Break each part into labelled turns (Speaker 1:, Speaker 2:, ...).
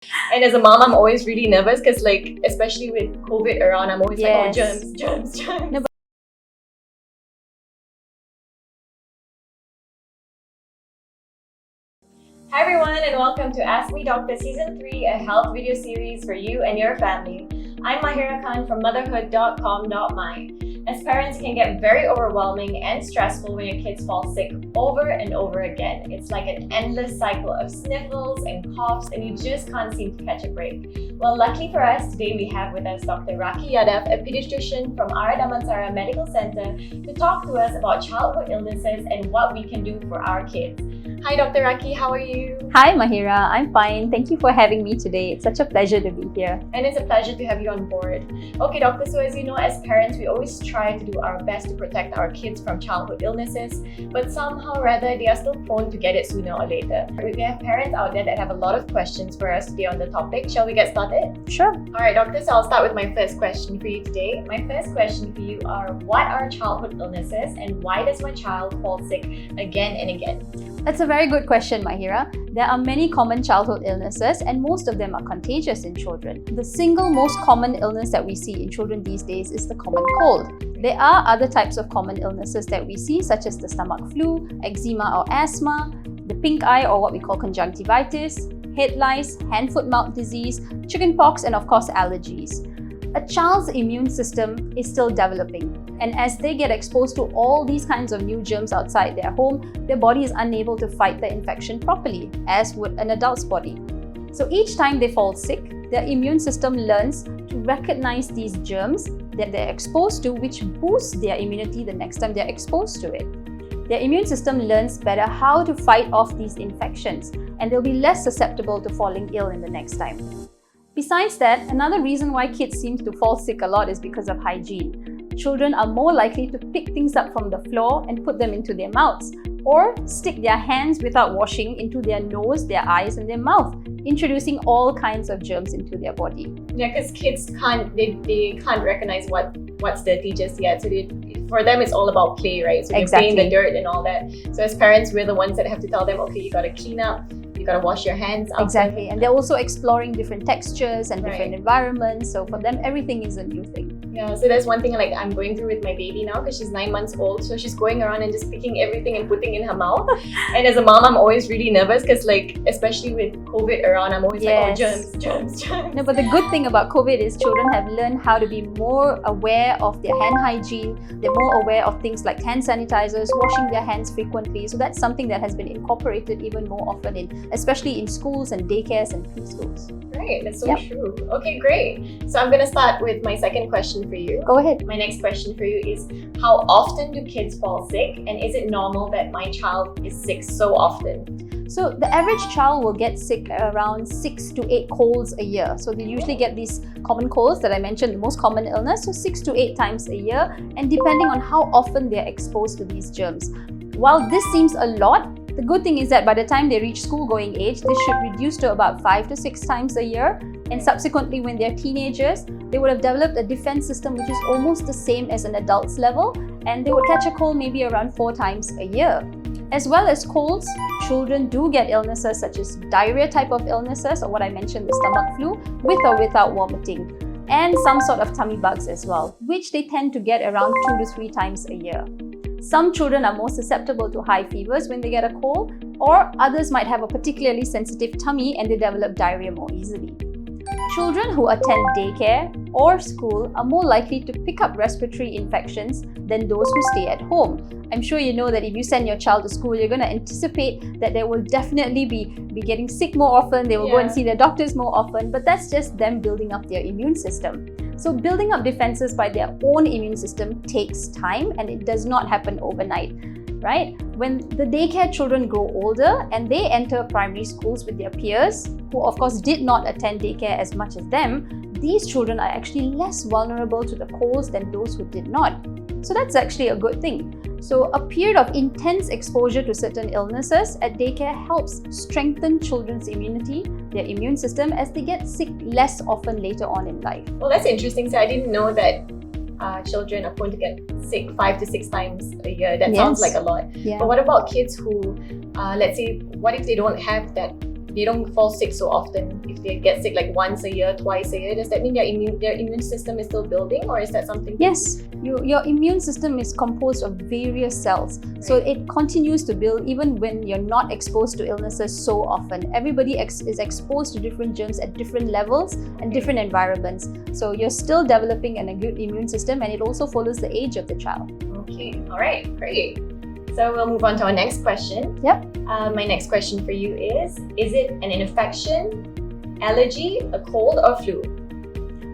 Speaker 1: And as a mom, I'm always really nervous because, like, especially with COVID around, I'm always like, oh,
Speaker 2: Yes.
Speaker 1: germs.
Speaker 2: No,
Speaker 1: Hi everyone, and welcome to AskMeDoctor Season 3, a health video series for you and your family. I'm Syahira from motherhood.com.my. As parents, it can get very overwhelming and stressful when your kids fall sick over and over again. It's like an endless cycle of sniffles and coughs, and you just can't seem to catch a break. Well, luckily for us, today we have with us Dr. Rakhee Yadav, a Paediatrician from Ara Damansara Medical Centre, to talk to us about childhood illnesses and what we can do for our kids. Hi Dr. Rakhee, how are you?
Speaker 2: Hi Syahira, I'm fine. Thank you for having me today. It's such a pleasure to be here.
Speaker 1: And it's a pleasure to have you on board. Okay, doctor, so as you know, as parents, we always try to do our best to protect our kids from childhood illnesses, but somehow or other, they are still prone to get it sooner or later. We have parents out there that have a lot of questions for us today on the topic. Shall we get started?
Speaker 2: Sure.
Speaker 1: All right, doctor, so I'll start with my first question for you today. My first question for you are, what are childhood illnesses and why does my child fall sick again and again?
Speaker 2: That's a very good question, Syahira. There are many common childhood illnesses and most of them are contagious in children. The single most common illness that we see in children these days is the common cold. There are other types of common illnesses that we see, such as the stomach flu, eczema or asthma, the pink eye or what we call conjunctivitis, head lice, hand-foot-mouth disease, chickenpox, and of course allergies. A child's immune system is still developing, and as they get exposed to all these kinds of new germs outside their home, their body is unable to fight the infection properly, as would an adult's body. So each time they fall sick, their immune system learns to recognize these germs that they're exposed to, which boosts their immunity the next time they're exposed to it. Their immune system learns better how to fight off these infections, and they'll be less susceptible to falling ill in the next time. Besides that, another reason why kids seem to fall sick a lot is because of hygiene. Children are more likely to pick things up from the floor and put them into their mouths, or stick their hands without washing into their nose, their eyes, and their mouth, introducing all kinds of germs into their body.
Speaker 1: Yeah, because kids they can't recognize what's dirty just yet. So for them, it's all about play, right? So they're playing the dirt and all that. So as parents, we're the ones that have to tell them, okay, you got to clean up. You gotta wash your hands.
Speaker 2: Exactly, and they're also exploring different textures and different environments. So for them, everything is a new thing.
Speaker 1: Yeah, so that's one thing like I'm going through with my baby now because she's 9 months old. So she's going around and just picking everything and putting in her mouth. And as a mom, I'm always really nervous because, like, especially with COVID around, I'm always like, oh, germs.
Speaker 2: No, but the good thing about COVID is children have learned how to be more aware of their hand hygiene. They're more aware of things like hand sanitizers, washing their hands frequently. So that's something that has been incorporated even more often especially in schools and daycares and preschools.
Speaker 1: Right, that's so true. Okay, great. So I'm going to start with my second question for you.
Speaker 2: Go ahead.
Speaker 1: My next question for you is, how often do kids fall sick? And is it normal that my child is sick so often?
Speaker 2: So the average child will get sick around 6 to 8 colds a year. So they usually get these common colds that I mentioned, the most common illness, so 6 to 8 times a year, and depending on how often they're exposed to these germs. While this seems a lot, the good thing is that by the time they reach school-going age, this should reduce to about 5 to 6 times a year. And subsequently, when they're teenagers, they would have developed a defense system which is almost the same as an adult's level, and they would catch a cold maybe around 4 times a year. As well as colds, children do get illnesses such as diarrhea type of illnesses, or what I mentioned, the stomach flu, with or without vomiting, and some sort of tummy bugs as well, which they tend to get around 2 to 3 times a year. Some children are more susceptible to high fevers when they get a cold, or others might have a particularly sensitive tummy and they develop diarrhea more easily. Children who attend daycare or school are more likely to pick up respiratory infections than those who stay at home. I'm sure you know that if you send your child to school, you're going to anticipate that they will definitely be getting sick more often, they will go and see their doctors more often, but that's just them building up their immune system. So building up defenses by their own immune system takes time and it does not happen overnight, right? When the daycare children grow older and they enter primary schools with their peers, who of course did not attend daycare as much as them, these children are actually less vulnerable to the colds than those who did not. So that's actually a good thing. So a period of intense exposure to certain illnesses at daycare helps strengthen children's immunity, their immune system, as they get sick less often later on in life.
Speaker 1: Well, that's interesting. So I didn't know that children are prone to get sick 5 to 6 times a year. That sounds like a lot.
Speaker 2: Yeah.
Speaker 1: But what about kids who, let's say, what if they don't have that they don't fall sick so often. If they get sick like once a year, twice a year, does that mean their immune system is still building, or is that something?
Speaker 2: Yes, your immune system is composed of various cells.
Speaker 1: Right.
Speaker 2: So it continues to build even when you're not exposed to illnesses so often. Everybody is exposed to different germs at different levels and different environments. So you're still developing a good immune system, and it also follows the age of the child.
Speaker 1: Okay, all right, great. So we'll move on to our next question.
Speaker 2: Yep.
Speaker 1: My next question for you is it an infection, allergy, a cold, or flu?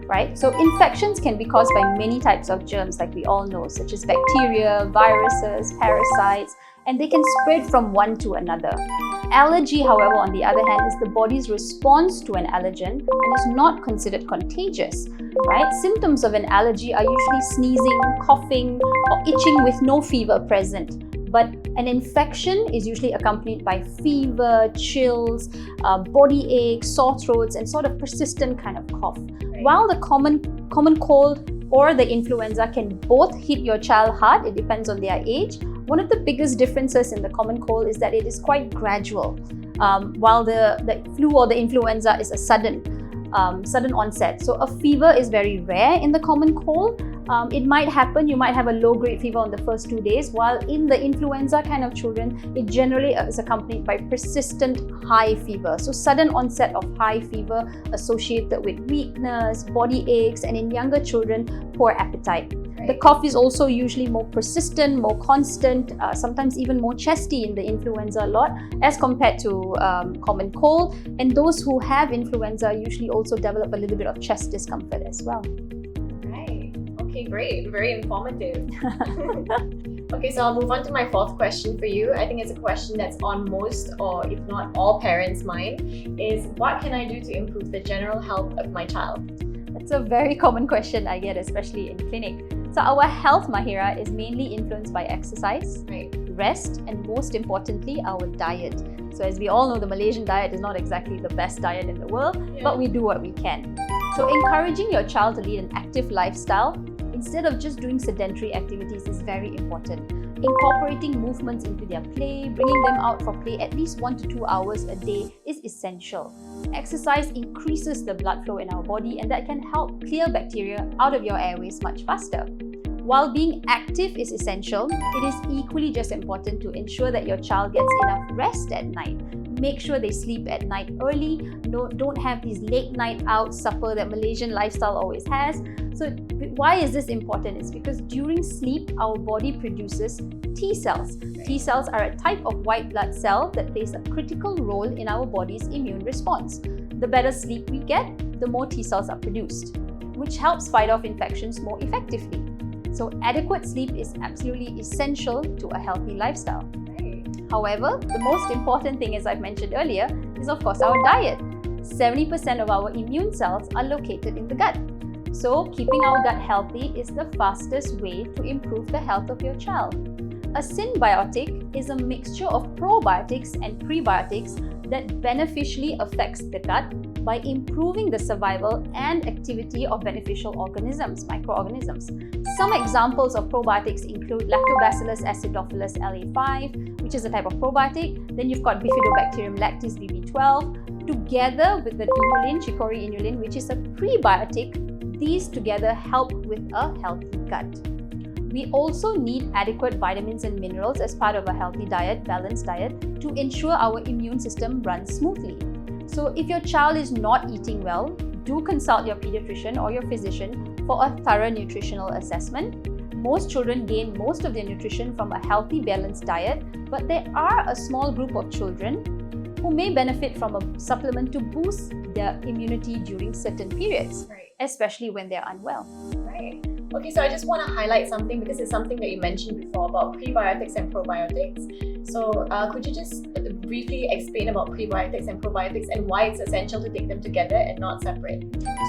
Speaker 2: Right? So infections can be caused by many types of germs, like we all know, such as bacteria, viruses, parasites, and they can spread from one to another. Allergy, however, on the other hand, is the body's response to an allergen and is not considered contagious. Right? Symptoms of an allergy are usually sneezing, coughing, or itching with no fever present. But an infection is usually accompanied by fever, chills, body aches, sore throats, and sort of persistent kind of cough.
Speaker 1: Right.
Speaker 2: While the common cold or the influenza can both hit your child hard, it depends on their age. One of the biggest differences in the common cold is that it is quite gradual, while the flu or the influenza is a sudden onset. So a fever is very rare in the common cold. It might happen, you might have a low-grade fever on the first 2 days, while in the influenza kind of children, it generally is accompanied by persistent high fever. So sudden onset of high fever associated with weakness, body aches, and in younger children, poor appetite.
Speaker 1: Right.
Speaker 2: The cough is also usually more persistent, more constant, sometimes even more chesty in the influenza a lot as compared to common cold. And those who have influenza usually also develop a little bit of chest discomfort as well.
Speaker 1: Okay, great. Very informative. Okay, so I'll move on to my fourth question for you. I think it's a question that's on most, or if not all parents' mind, is what can I do to improve the general health of my child?
Speaker 2: That's a very common question I get, especially in clinic. So our health, Mahira, is mainly influenced by exercise,
Speaker 1: Right.
Speaker 2: rest, and most importantly, our diet. So as we all know, the Malaysian diet is not exactly the best diet in the world, but we do what we can. So encouraging your child to lead an active lifestyle instead of just doing sedentary activities is very important. Incorporating movements into their play, bringing them out for play at least 1 to 2 hours a day is essential. Exercise increases the blood flow in our body, and that can help clear bacteria out of your airways much faster. While being active is essential, it is equally just important to ensure that your child gets enough rest at night. Make sure they sleep at night early. Don't have these late night out supper that Malaysian lifestyle always has. So why is this important? It's because during sleep, our body produces T cells. T cells are a type of white blood cell that plays a critical role in our body's immune response. The better sleep we get, the more T cells are produced, which helps fight off infections more effectively. So adequate sleep is absolutely essential to a healthy lifestyle. However, the most important thing, as I've mentioned earlier, is of course our diet. 70% of our immune cells are located in the gut. So keeping our gut healthy is the fastest way to improve the health of your child. A synbiotic is a mixture of probiotics and prebiotics that beneficially affects the gut by improving the survival and activity of beneficial organisms, microorganisms. Some examples of probiotics include Lactobacillus acidophilus LA5, which is a type of probiotic. Then you've got Bifidobacterium lactis BB12, together with the inulin, chicory inulin, which is a prebiotic. These together help with a healthy gut. We also need adequate vitamins and minerals as part of a healthy diet, balanced diet, to ensure our immune system runs smoothly. So if your child is not eating well, do consult your pediatrician or your physician for a thorough nutritional assessment. Most children gain most of their nutrition from a healthy, balanced diet, but there are a small group of children who may benefit from a supplement to boost their immunity during certain periods, especially when they're unwell.
Speaker 1: Right. Okay, so I just want to highlight something because it's something that you mentioned before about prebiotics and probiotics. So could you just briefly explain about prebiotics and probiotics and why it's essential to take them together and not separate?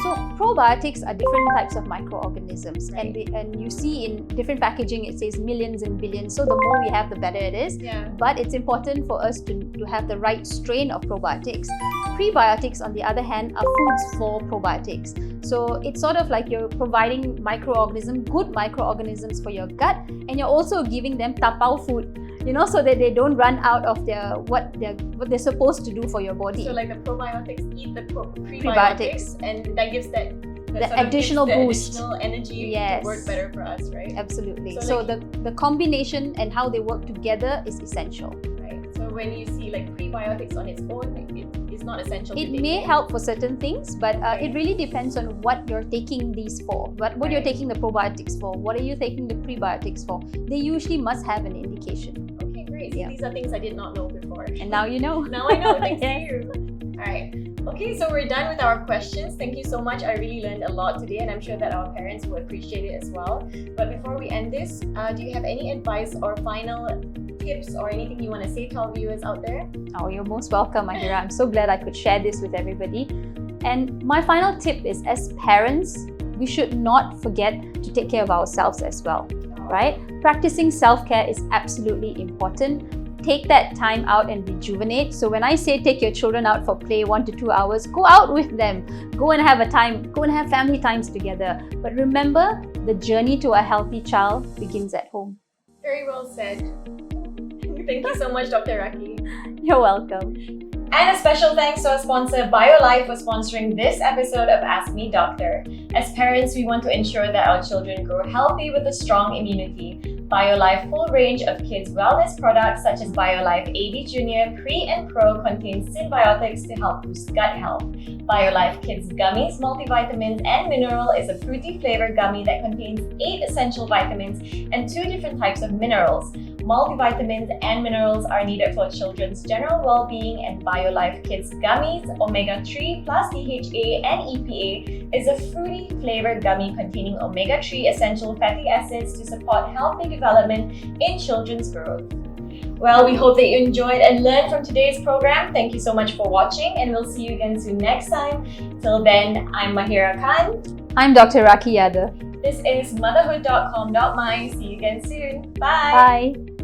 Speaker 2: So probiotics are different types of microorganisms, and you see in different packaging it says millions and billions. So the more we have, the better it is. But it's important for us to have the right strain of probiotics. Prebiotics, on the other hand, are foods for probiotics. So it's sort of like you're providing good microorganisms for your gut, and you're also giving them tapau food so that they don't run out of what they're supposed to do for your body.
Speaker 1: So like the probiotics eat the prebiotics, and that gives the
Speaker 2: additional boost,
Speaker 1: additional energy to work better for us, right?
Speaker 2: Absolutely. So the combination and how they work together is essential.
Speaker 1: Right. So when you see like prebiotics on its own, it's not essential.
Speaker 2: It may help for certain things, but it really depends on what you're taking these for. What you're taking the probiotics for. What are you taking the prebiotics for? They usually must have an indication.
Speaker 1: Okay, great. So these are things I did not know before.
Speaker 2: And now you know.
Speaker 1: Now I know. Thanks to you. All right. Okay, so we're done with our questions. Thank you so much. I really learned a lot today, and I'm sure that our parents will appreciate it as well. But before we end this, do you have any advice or final tips or anything you want to say to our viewers out there?
Speaker 2: Oh, you're most welcome, Syahira. I'm so glad I could share this with everybody. And my final tip is, as parents, we should not forget to take care of ourselves as well, right? Practicing self-care is absolutely important. Take that time out and rejuvenate. So when I say take your children out for play 1 to 2 hours, go out with them. Go and have family times together. But remember, the journey to a healthy child begins at home.
Speaker 1: Very well said. Thank you so much, Dr. Rakhee.
Speaker 2: You're welcome.
Speaker 1: And a special thanks to our sponsor, BioLife, for sponsoring this episode of Ask Me Doctor. As parents, we want to ensure that our children grow healthy with a strong immunity. BioLife full range of kids wellness products such as BioLife AB Junior, Pre and Pro contains symbiotics to help boost gut health. BioLife Kids Gummies, Multivitamins and Mineral is a fruity flavored gummy that contains 8 essential vitamins and 2 different types of minerals. Multivitamins and minerals are needed for children's general well-being, and BioLife Kids Gummies Omega-3 plus DHA and EPA is a fruity flavored gummy containing omega-3 essential fatty acids to support healthy development in children's growth. Well, we hope that you enjoyed and learned from today's program. Thank you so much for watching, and we'll see you again soon next time. Till then, I'm Syahira Khan.
Speaker 2: I'm Dr. Rakhee Yadav.
Speaker 1: This is motherhood.com.my. See you again soon. Bye.
Speaker 2: Bye.